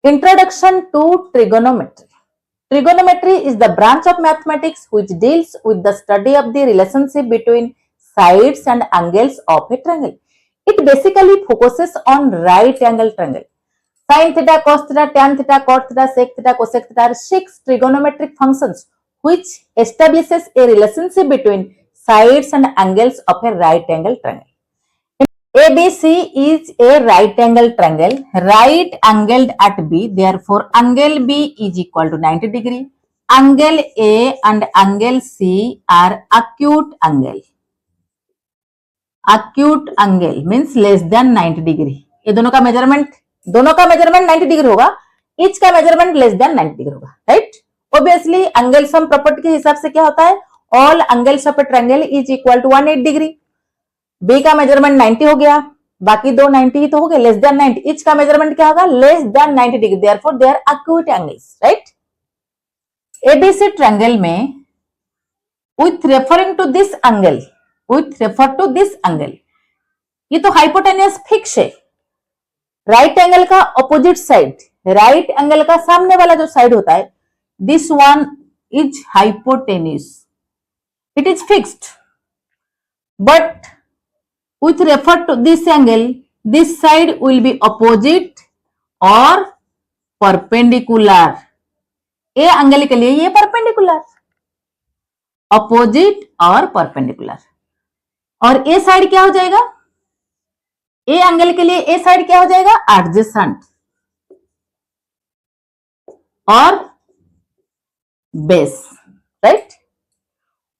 Introduction to trigonometry. Trigonometry is the branch of mathematics which deals with the study of the relationship between sides and angles of a triangle. It basically focuses on right angle triangle. Sin theta, cos theta, tan theta, cot theta, sec theta, cosec theta are 6 trigonometric functions which establishes a relationship between sides and angles of a right angle triangle. ABC is a right angle triangle, right angled at B. Therefore, angle B is equal to 90 degree. Angle A and angle C are acute angle. Acute angle means less than 90 degree. ये दोनों का measurement 90 degree होगा. Each का measurement less than 90 degree होगा, right? Obviously angle sum property के हिसाब से क्या होता है? All angles of a triangle is equal to 180 degree. B का मेजरमेंट 90 हो गया, बाकी दो 90 ही तो हो गए, लेस देन 90. इच का मेजरमेंट क्या होगा? Less than 90 degree. Therefore they are acute angles, right? ABC triangle में with referring to this angle, with refer to this angle, ये तो हाइपोटेन्यूस फिक्स है. राइट एंगल का ऑपोजिट साइड, राइट एंगल का सामने वाला जो साइड होता है, this one is hypotenuse, it is fixed. But with refer to this angle, this side will be opposite or perpendicular. A angle के लिए ये परपेंडिकुलर, अपोजिट और परपेंडिकुलर. और ए साइड क्या हो जाएगा? ए एंगल के लिए ए साइड क्या हो जाएगा? एडजेसेंट और base, right?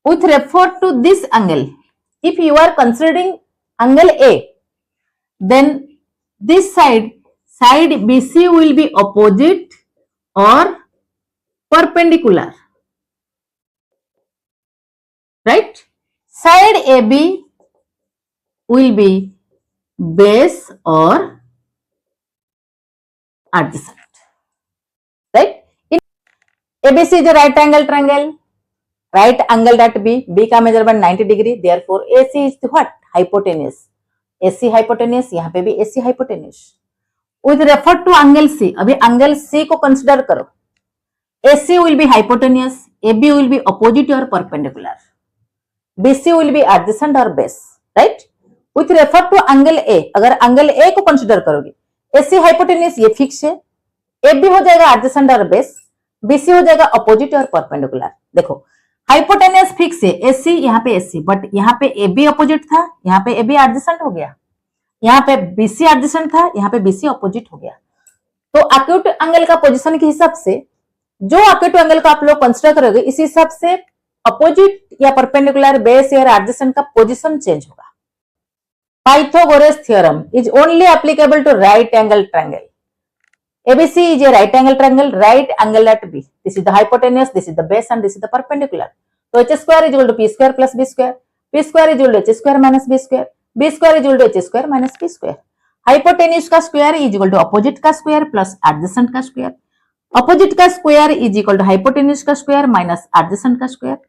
With refer to this angle, if you are considering angle A, then this side BC will be opposite or perpendicular, right? Side AB will be base or adjacent, right? In ABC is a right angle triangle, right angled at B. B का measurement 90 degree. Therefore AC is what? Hypotenuse. AC hypotenuse, यहाँ पे भी AC hypotenuse. With refer to angle C, अभी angle C को consider करो. AC will be hypotenuse, AB will be opposite or perpendicular, BC will be adjacent or base, right? With refer to angle A, अगर angle A को consider करोगे, AC hypotenuse ये fix है, AB हो जाएगा adjacent और base, BC हो जाएगा opposite और perpendicular. देखो हाइपोटेन्यूस फिक्स है, एसी यहाँ पे एसी, बट यहाँ पे एबी अपोजिट था, यहाँ पे एबी एडजेसेंट हो गया, यहाँ पे बीसी एडजेसेंट था, यहाँ पे बीसी अपोजिट हो गया. तो एक्यूट एंगल का पोजीशन के हिसाब से जो एक्यूट एंगल को आप लोग कंसीडर करोगे, इसी हिसाब से अपोजिट या परपेंडिकुलर, बेस या एडजेसेंट का पोजीशन चेंज होगा. Pythagoras theorem is only applicable to right angle triangle. ABC is a right angle triangle, right angle at B. This is the hypotenuse, this is the base, and this is the perpendicular. So h square is equal to p square plus b square. P square is equal to h square minus b square. B square is equal to h square minus p square. Hypotenuse का square is equal to opposite का square plus adjacent का square. Opposite का square is equal to hypotenuse का square minus adjacent का square.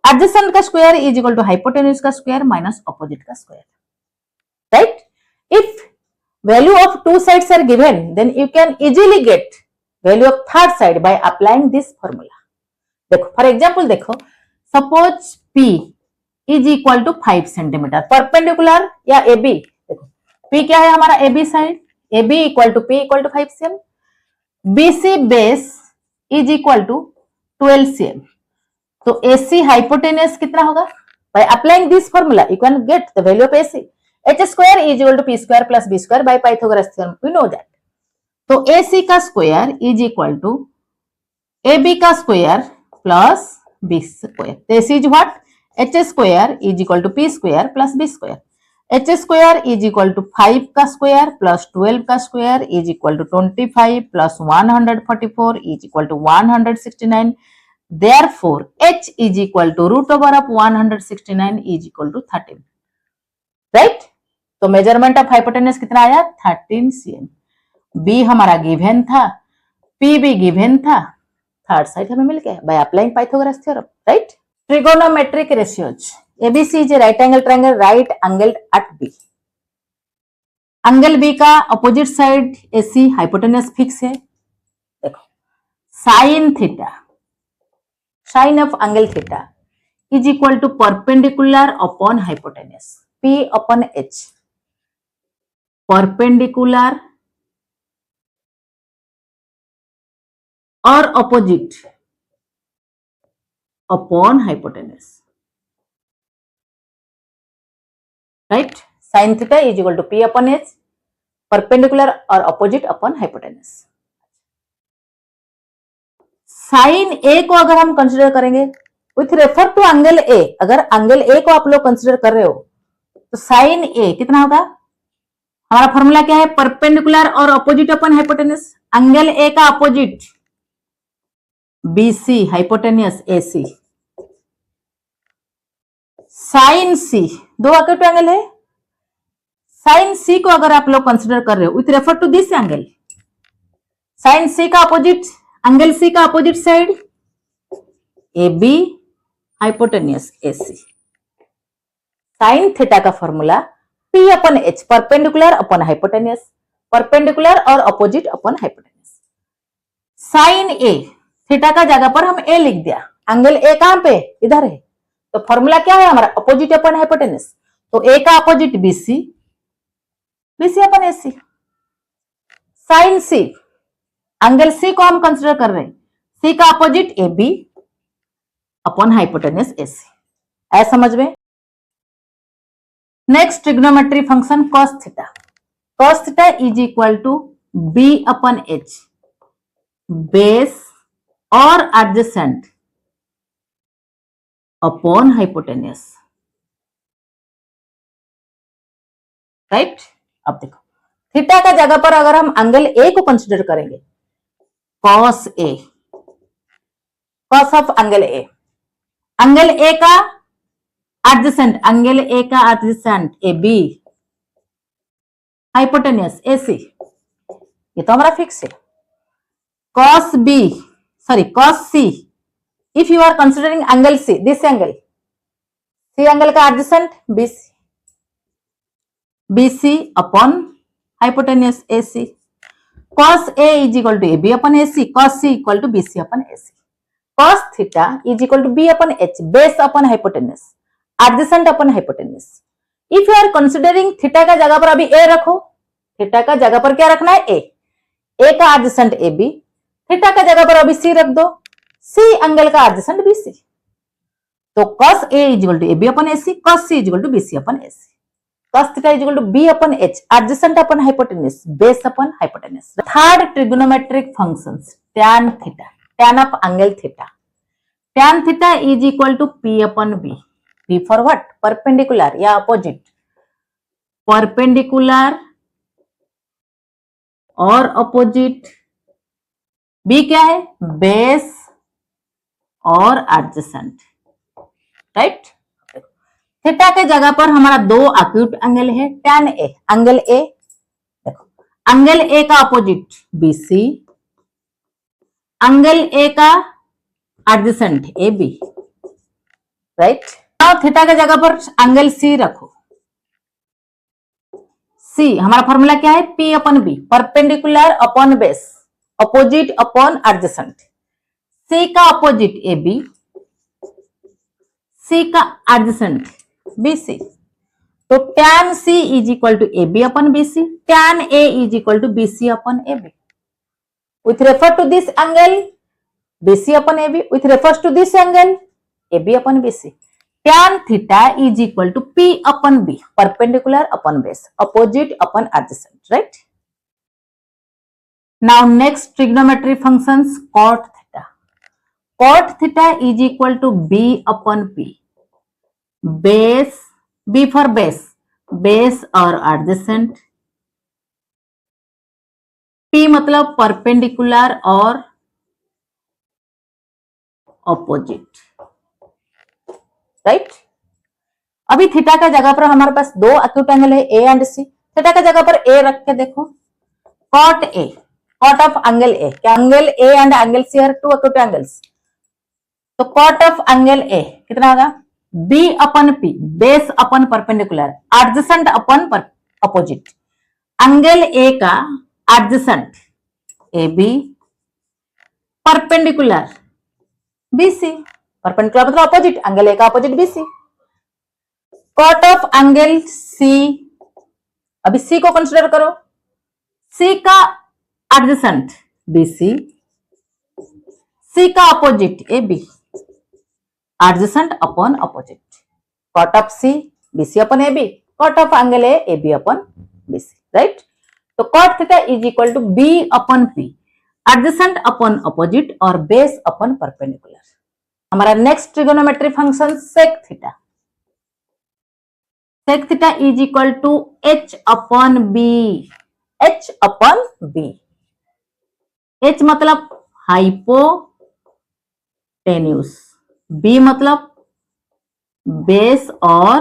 Adjacent का square is equal to hypotenuse का square minus opposite का square. Right? If value of two sides are given, then you can easily get value of third side by applying this formula. देखो for example, देखो suppose P is equal to 5 centimeter, perpendicular या AB. देखो P क्या है हमारा AB side, AB equal to P equal to 5 cm. BC base is equal to 12 cm. तो AC hypotenuse कितना होगा? By applying this formula, you can get the value of AC. H square is equal to p square plus b square by Pythagoras theorem. We know that. तो AC का square is equal to AB का square plus b square. This is what? H square is equal to p square plus b square. H square is equal to 5 का square plus 12 का square is equal to 25 plus 144 is equal to 169. Therefore, H is equal to root over of 169 is equal to 13. Right? तो measurement of hypotenuse कितना आया? 13 cm. B हमारा given था, P भी given था, third side हमें मिल गया by applying Pythagoras theorem, right? Trigonometric ratios. ABC is right angle triangle, right angled at B. Angle B का opposite side AC hypotenuse fix है, sine theta, sine of angle theta is equal to perpendicular upon hypotenuse, P upon H, perpendicular और opposite upon hypotenuse, right. Sign theta is equal to P upon H, perpendicular और opposite upon hypotenuse. Sine A को अगर हम consider करेंगे with refer to angle A, अगर angle ए को आप लोग कंसिडर कर रहे हो तो साइन ए कितना होगा, हमारा फॉर्मूला क्या है, परपेंडिकुलर और opposite upon hypotenuse. Angle A का opposite BC, hypotenuse AC। Sine C, दो एक्यूट एंगल है, साइन सी को अगर आप लोग कंसिडर कर रहे हो with refer to this angle, sine C का अपोजिट, एंगल सी का opposite side AB, hypotenuse AC। Sine theta का formula P upon H, perpendicular upon hypotenuse, perpendicular और opposite upon hypotenuse. Sine A, theta का जगह पर हम A लिख दिया, एंगल A कहां पे, इधर है, तो फॉर्मूला क्या है हमारा, अपोजिट अपॉन हाइपोटेन्यूज, तो A का opposite BC, BC upon AC। Sine C, angle C को हम कंसिडर कर रहे हैं, C का opposite AB upon hypotenuse AC। ऐसा समझ में। Next trigonometry function cos theta, cos theta is equal to B upon H, base और एडजेसेंट अपॉन हाइपोटेन्यूज, राइट। अब देखो थीटा का जगह पर अगर हम एंगल ए को कंसिडर करेंगे, cos A, cos of angle A, angle A का एडजेसेंट, एंगल ए का एडजेसेंट AB, हाइपोटेन्यूज AC, ये तो हमारा फिक्स है। cos B, sorry cos C, if you are considering angle C, this angle, C angle का adjacent BC, BC upon hypotenuse AC। cos A is equal to AB upon AC, cos C equal to BC upon AC। cos theta is equal to B upon H, base upon hypotenuse, adjacent upon hypotenuse. If you are considering theta का जगह पर अभी A रखो, theta का जगह पर क्या रखना है, A का एडजेसेंट AB, थीटा का जगह पर अभी C रख दो, C एंगल का एडजेसेंट BC, तो cos A is equal to AB upon AC, cos C is equal to BC upon AC। cos theta is equal to B upon H, adjacent upon hypotenuse, base upon hypotenuse. Third trigonometric functions, tan theta, tan of angle theta, tan theta is equal to P upon B, P for what, perpendicular या opposite, perpendicular और opposite, B क्या है, base और adjacent, right. Theta के जगह पर हमारा दो एक्यूट एंगल है, tan A, एंगल A, देखो एंगल A का अपोजिट BC, एंगल A का एडजेसेंट AB, राइट। अब थीटा के जगह पर एंगल C रखो, C हमारा फॉर्मूला क्या है, P upon B, perpendicular upon base, opposite upon adjacent. C का अपोजिट AB, C का एडजेसेंट BC, तो tan C is equal to AB upon BC, tan A is equal to BC upon AB। With refer to this angle BC upon AB, with refers to this angle AB upon BC। tan theta is equal to P upon B, perpendicular upon base, opposite upon adjacent, right. Now next trigonometry functions, cot theta, cot theta is equal to B upon P, base, B for base, base और adjacent, P मतलब perpendicular और opposite, right. अभी थीटा का जगह पर हमारे पास दो एक्यूट एंगल है A एंड C, थीटा का जगह पर A रख के देखो, cot A, cot of angle A, क्या angle A and angle C are two acute angles, तो cot ऑफ एंगल A कितना होगा, B upon P, base upon perpendicular, adjacent upon opposite, angle A का adjacent AB, perpendicular BC, perpendicular मतलब opposite, angle A का opposite BC। Cot of angle C, अभी C को consider करो, C का adjacent BC, C का opposite AB, adjacent upon opposite, cot of C BC upon AB, cot of angle A AB upon BC, right. तो cot theta is equal to B upon P, adjacent upon opposite और base upon perpendicular. हमारा next trigonometry function sec theta, sec theta is equal to H upon B, H upon B। H मतलब hypotenuse, B मतलब base और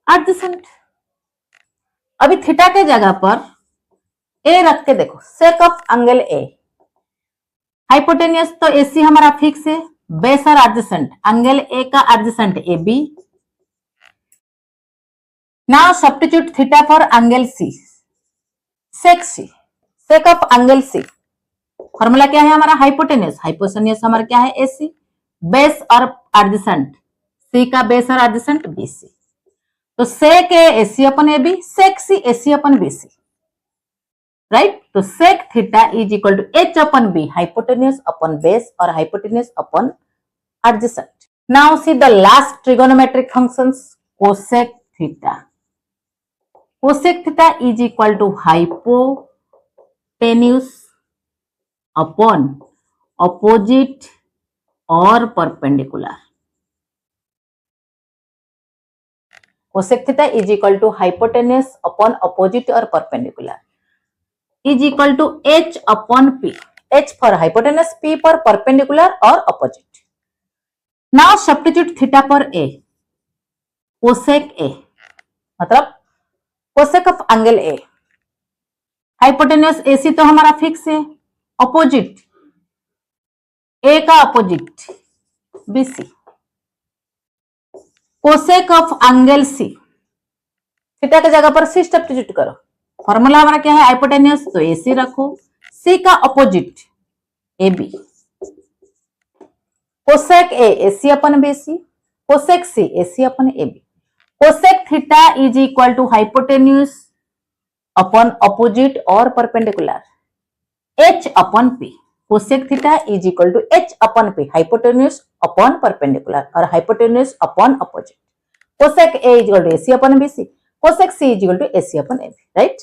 adjacent. अभी theta के जगह पर A रख के देखो, sec of angle A, hypotenuse तो AC हमारा फिक्स है, बेस और एडजेसेंट, एंगल A का adjacent AB। Now substitute theta for angle C, sec C, sec of angle C, formula क्या है हमारा, हाइपोटेन्यूस, हाइपोटेन्यूस हमारा क्या है AC, बेस और एडजेसेंट, C का बेस और एडजेसेंट BC। तो sec A AC upon AB, sec C AC upon BC, right. तो sec theta is equal to H upon B, hypotenuse upon base और hypotenuse upon adjacent. Now see the last trigonometric functions, cosec theta, cosec theta is equal to hypotenuse upon opposite और perpendicular. Cosec theta is equal to hypotenuse upon opposite और perpendicular is equal to H upon P, H for hypotenuse, P for perpendicular और opposite. Now substitute theta for A, cosec A मतलब cosec of angle A, hypotenuse AC तो हमारा fix है, opposite A का opposite BC, cosec of angle C, theta की जगह पर C substitute करो, फॉर्मूला हमारा क्या है, हाइपोटेन्यूस तो AC रखो, C का opposite AB, cosec A AC upon BC, cosec C AC upon AB, cosec theta is equal to hypotenuse upon opposite और perpendicular H upon P, cosec theta is equal to H upon P, hypotenuse upon perpendicular और hypotenuse upon opposite, cosec A is equal to AC upon BC, cosec C is equal to AC upon AB, right.